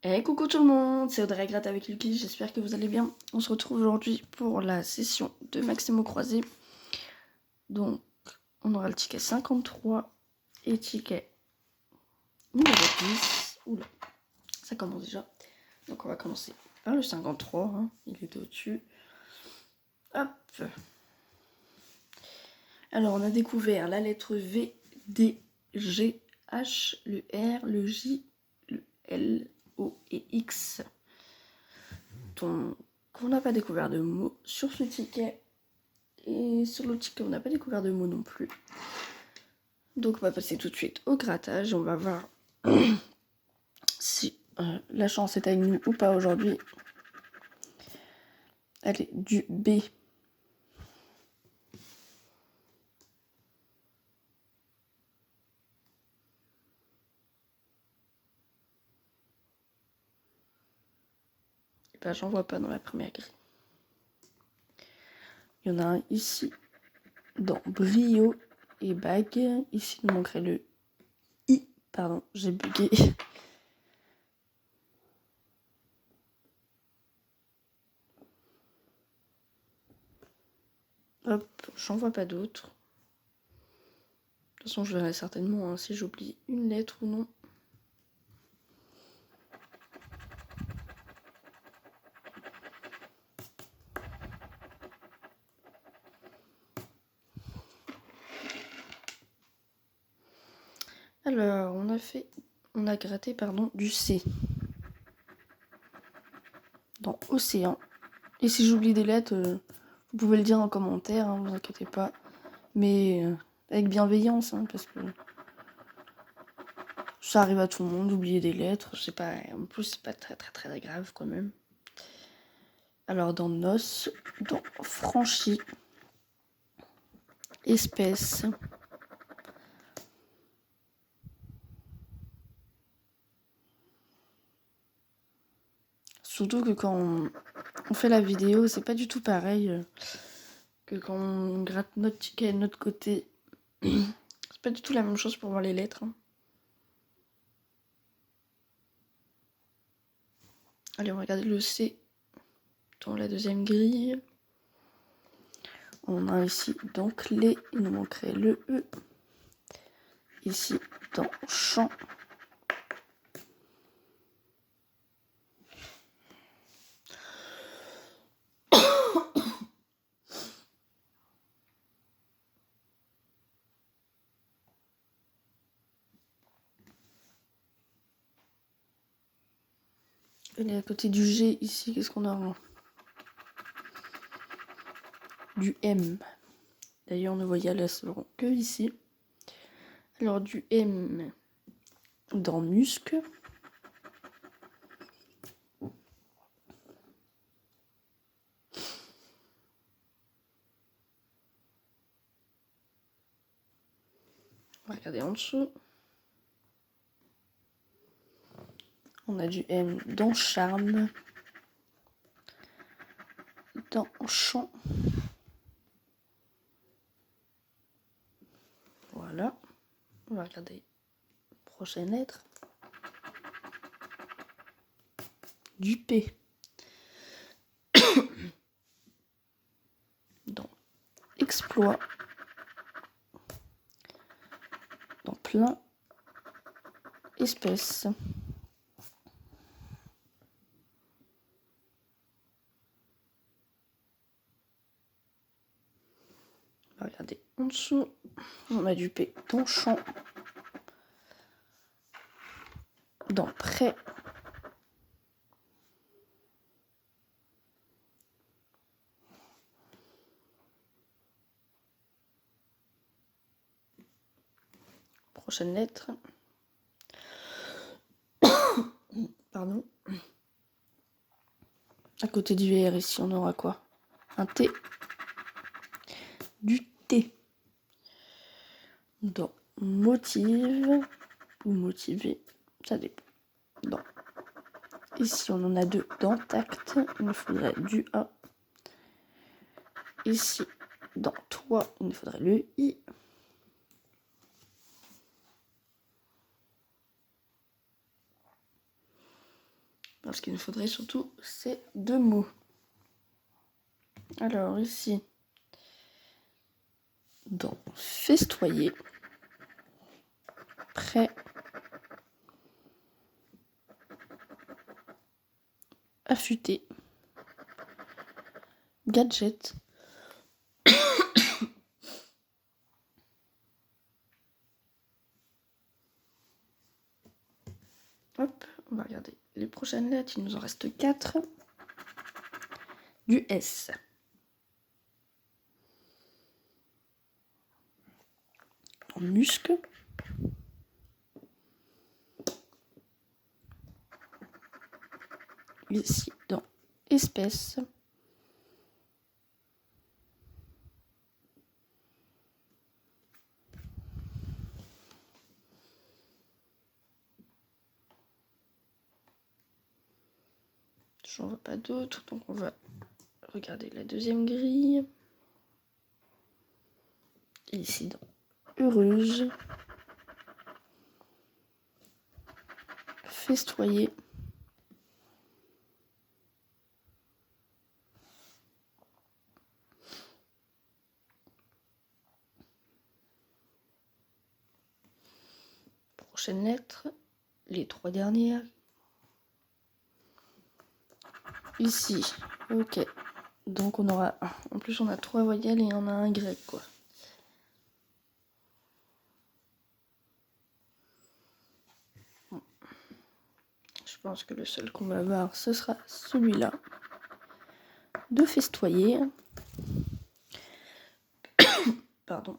Hey, coucou tout le monde, c'est Audrey Gratte avec Lucky, j'espère que vous allez bien. On se retrouve aujourd'hui pour la session de Maximo Croisé. Donc, on aura le ticket 53 et ticket numéro 10. Oula, ça commence déjà. Donc, on va commencer par le 53, hein. Il est au-dessus. Hop. Alors, on a découvert la lettre V, D, G, H, le R, le J, le L, O et X. Donc, on n'a pas découvert de mots sur ce ticket. Et sur l'autre ticket, on n'a pas découvert de mots non plus. Donc, on va passer tout de suite au grattage. On va voir si la chance est avec nous ou pas aujourd'hui. Allez, du B. Et ben, j'en vois pas dans la première grille. Il y en a un ici, dans brio et bague. Ici, il nous manquerait le I. Pardon, j'ai bugué. Hop, j'en vois pas d'autres. De toute façon, je verrai certainement si j'oublie une lettre ou non. Alors, on a gratté du C. Dans océan. Et si j'oublie des lettres, vous pouvez le dire en commentaire, hein, vous inquiétez pas. Mais avec bienveillance, hein, parce que ça arrive à tout le monde d'oublier des lettres. C'est pas, en plus, c'est pas très grave quand même. Alors, dans noce, dans franchi, espèce. Surtout que quand on fait la vidéo, c'est pas du tout pareil que quand on gratte notre ticket de notre côté. C'est pas du tout la même chose pour voir les lettres. Hein. Allez, on va regarder le C dans la deuxième grille. On a ici donc les, il nous manquerait le E. Ici dans champ. Et à côté du G ici, qu'est-ce qu'on a? Du M. D'ailleurs, nos voyelles seront que ici. Alors du M dans musc. On va regarder en dessous. On a du M dans charme. Dans champ. Voilà. On va regarder prochaine lettre. Du P. Dans exploit. Dans plein. Espèce. On va regarder en dessous. On a du P dans champ. Dans prêt. Prochaine lettre. Pardon. À côté du R ici, on aura quoi? Un T. Du T. Dans motive ou motivé, ça dépend. Dans. Ici, on en a deux dans tact. Il nous faudrait du A. Ici, dans toi, il nous faudrait le I. Parce qu'il nous faudrait surtout ces 2 mots. Alors ici, dans festoyer, prêt, affûté, gadget, hop, on va regarder les prochaines lettres, il nous en reste 4. Du S. Muscle. Ici, dans espèce. J'en vois pas d'autres, donc on va regarder la deuxième grille. Ici, dans heureuse. Festoyer. Prochaine lettre, les 3 dernières. Ici, ok. Donc on aura, en plus on a 3 voyelles et on a un grec quoi. Bon. Je pense que le seul qu'on va avoir ce sera celui-là. De festoyer. Pardon.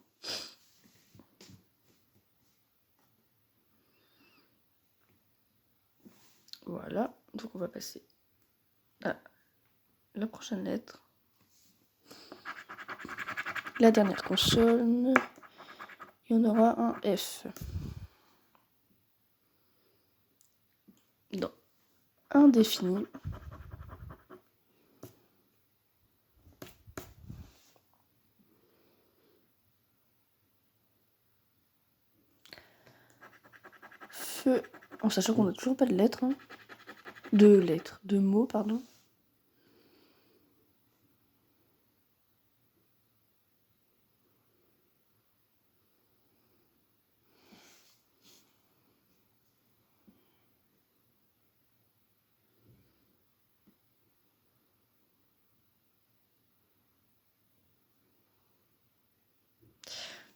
Voilà, donc on va passer à la prochaine lettre. La dernière consonne. Il y en aura un F. Dans indéfini. Feu, en sachant qu'on n'a toujours pas de lettres. Hein. De mots, pardon.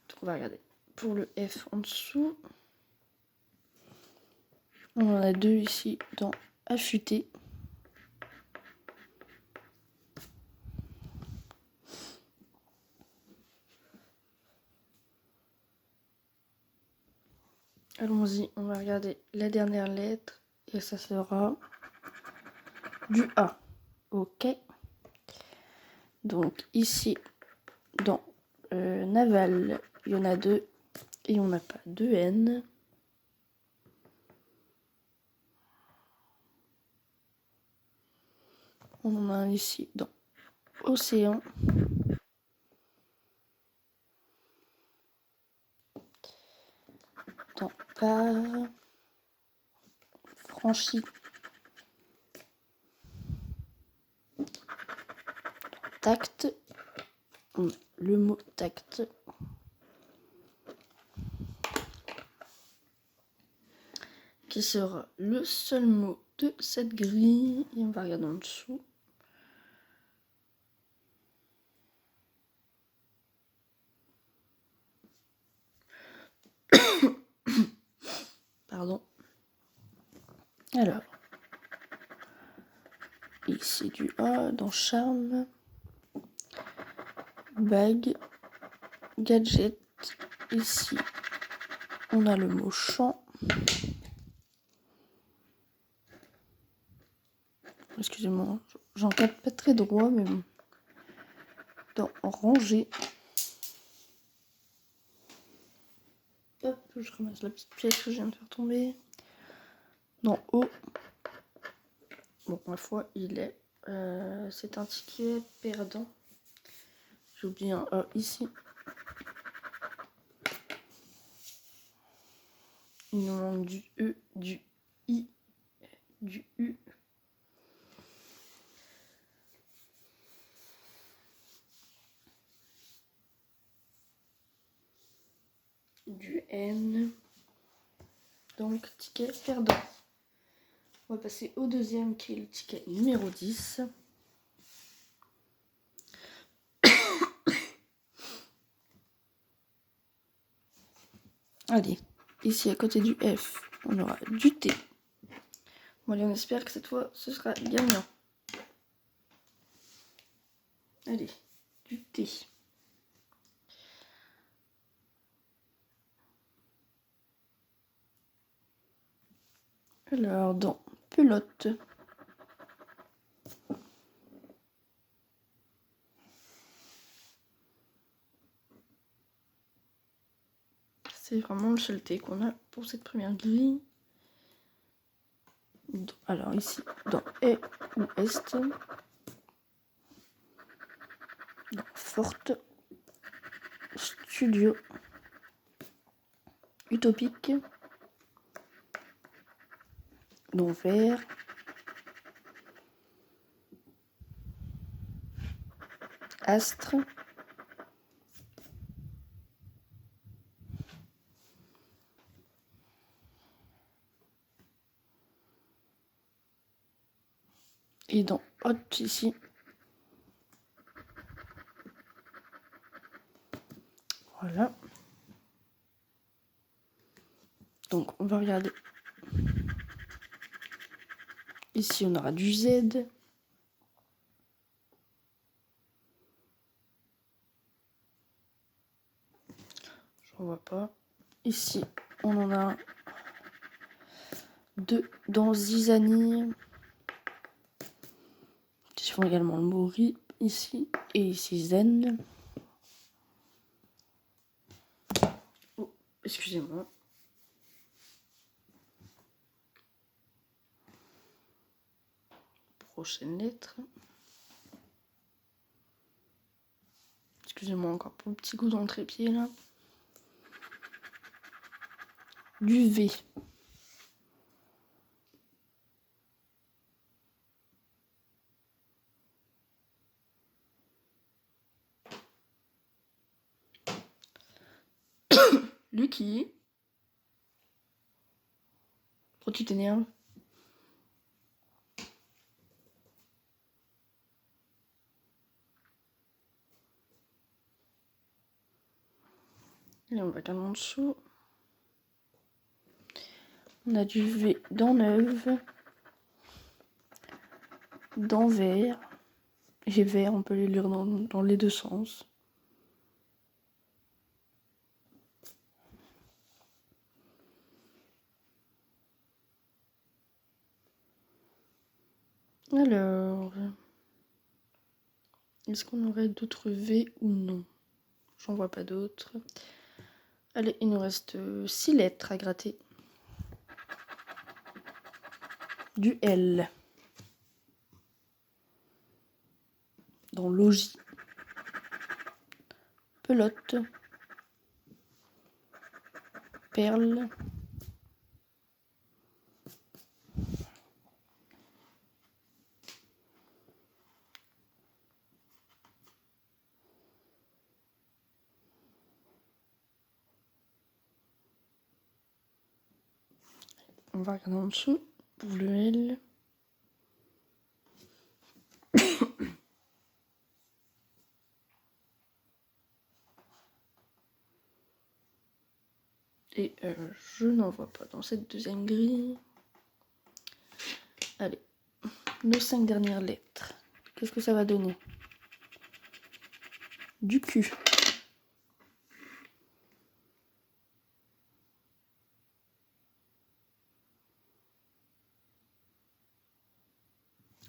Donc on va regarder. Pour le F en dessous, on en a 2 ici dans affûté. Allons-y, on va regarder la dernière lettre et ça sera du A. Ok. Donc ici, dans naval, il y en a 2 et on n'a pas de N. On en a un ici dans océan. Dans part, franchi. Tact. Le mot tact. Qui sera le seul mot de cette grille. Et on va regarder en dessous. Pardon. Alors. Ici du A dans charme. Bague. Gadget. Ici, on a le mot champ. Excusez-moi, j'en capte pas très droit, mais bon. Dans ranger. Hop, je ramasse la petite pièce que je viens de faire tomber. Dans haut. Bon, ma foi, il est. C'est un ticket perdant. J'ai oublié un A ici. Il nous manque du E, du I, du U N. Donc, ticket perdant. On va passer au deuxième qui est le ticket numéro 10. Allez, ici à côté du F, on aura du T. Bon, allez, on espère que cette fois, ce sera gagnant. Allez, du T. Alors, dans pelote. C'est vraiment le seul T qu'on a pour cette première grille. Alors ici, dans E ou Est. Dans Forte. Studio. Utopique. Dans Vert. Astre. Et dans Hot ici. Voilà. Donc on va regarder. Ici on aura du Z. J'en vois pas. Ici on en a deux dans Zizanie. Ils font également le mot RIP ici. Et ici Zen. Oh, excusez-moi. Prochaine lettre. Excusez-moi encore pour le petit coup dans le trépied là. Du V. Lucky. Pourquoi tu t'énerves? Et on va regarder en dessous. On a du V dans Neuve. Dans Vert. J'ai Vert, on peut les lire dans les deux sens. Alors, est-ce qu'on aurait d'autres V ou non? J'en vois pas d'autres. Allez, il nous reste 6 lettres à gratter. Du L. Dans Logis. Pelote. Perle. On va regarder en dessous pour le L. Et je n'en vois pas dans cette deuxième grille. Allez, nos 5 dernières lettres. Qu'est-ce que ça va donner? Du Q.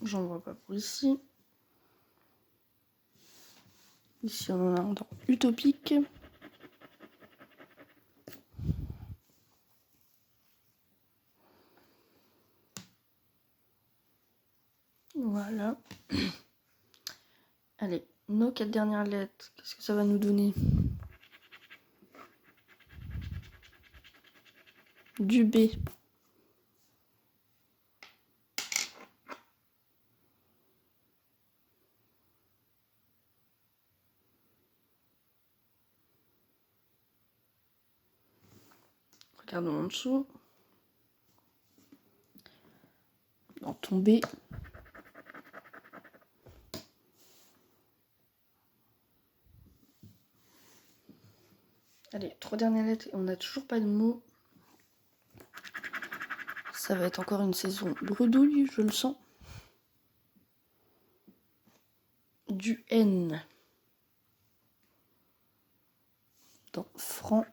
J'en vois pas pour ici. Ici, on en a un dans Utopique. Voilà. Allez, nos 4 dernières lettres. Qu'est-ce que ça va nous donner? Du B. Regardons en dessous. En tombée. Allez, 3 dernières lettres et on n'a toujours pas de mots. Ça va être encore une saison bredouille, je le sens. Du N. Dans franc.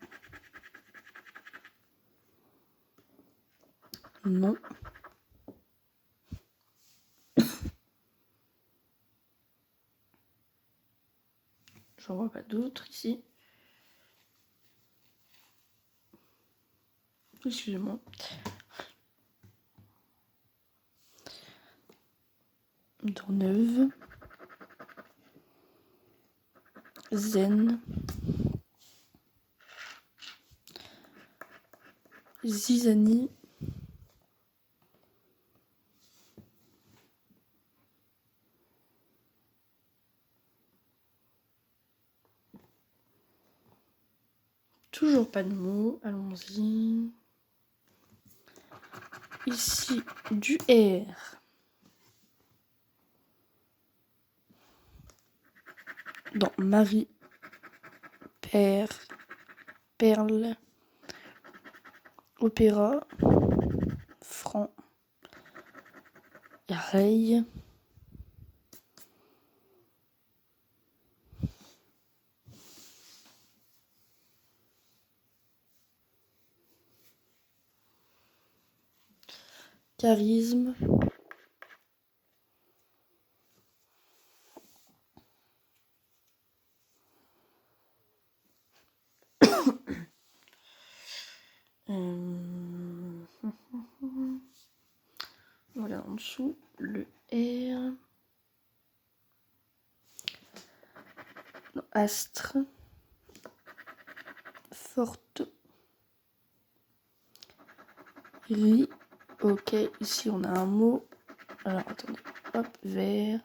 Non. J'en vois pas d'autres ici. Excusez-moi. Dans neuve. Zen. Zizanie. Toujours pas de mots, allons-y. Ici, du R. Dans Marie, Père, Perle, Opéra, Franc, Ray. Charisme. Voilà en dessous le R. Non, astre. Forte. Ri. Ok, ici on a un mot. Alors attendez, hop, vert.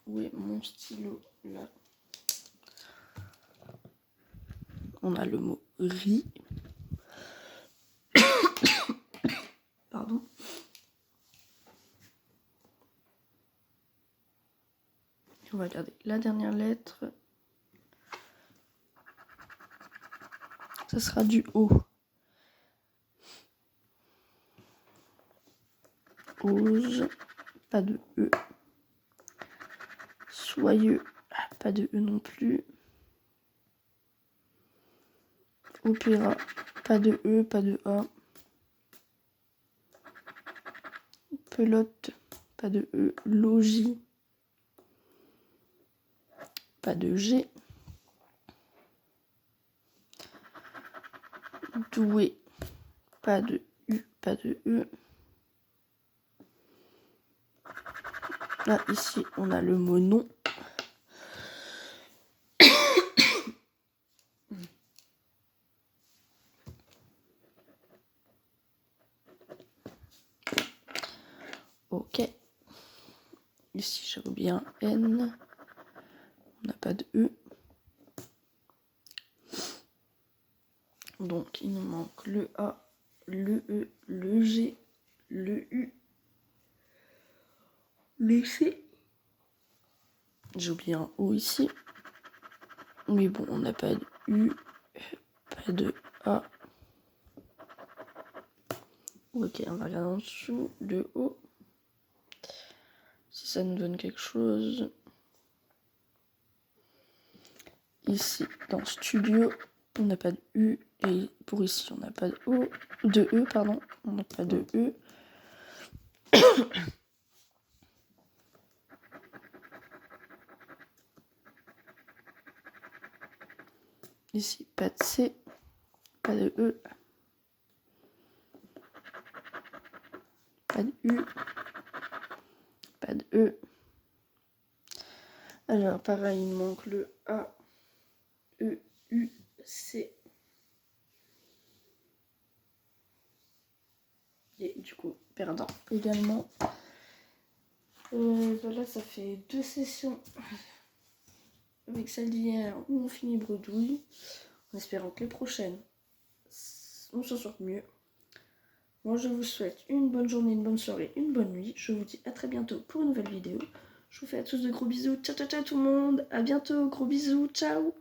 Où est mon stylo là? On a le mot riz. Pardon. On va regarder la dernière lettre. Ça sera du O. Ose. Pas de E. Soyeux. Pas de E non plus. Opéra. Pas de E, pas de A. Pelote. Pas de E. Logis. Pas de G. Doué. Pas de U, pas de E. Là, ici, on a le mot non. Ok. Ici, j'avais bien N. On n'a pas de E. Donc, il nous manque le A, le E, le G, le U, le C. J'ai oublié un O ici. Mais bon, on n'a pas de U, pas de A. Ok, on va regarder en dessous le O. Si ça nous donne quelque chose. Ici, dans studio, on n'a pas de U. Et pour ici, on n'a pas de O. De E, pardon. On n'a pas de E. Ici, pas de C. Pas de E. Pas de U. Pas de E. Alors, pareil, il manque le A, E, U, C. Et du coup, perdant également. Voilà, ça fait 2 sessions avec celle d'hier où on finit bredouille. en espérant que les prochaines, on s'en sorte mieux. Moi, je vous souhaite une bonne journée, une bonne soirée, une bonne nuit. Je vous dis à très bientôt pour une nouvelle vidéo. Je vous fais à tous de gros bisous. Ciao, ciao, ciao tout le monde. À bientôt. Gros bisous. Ciao.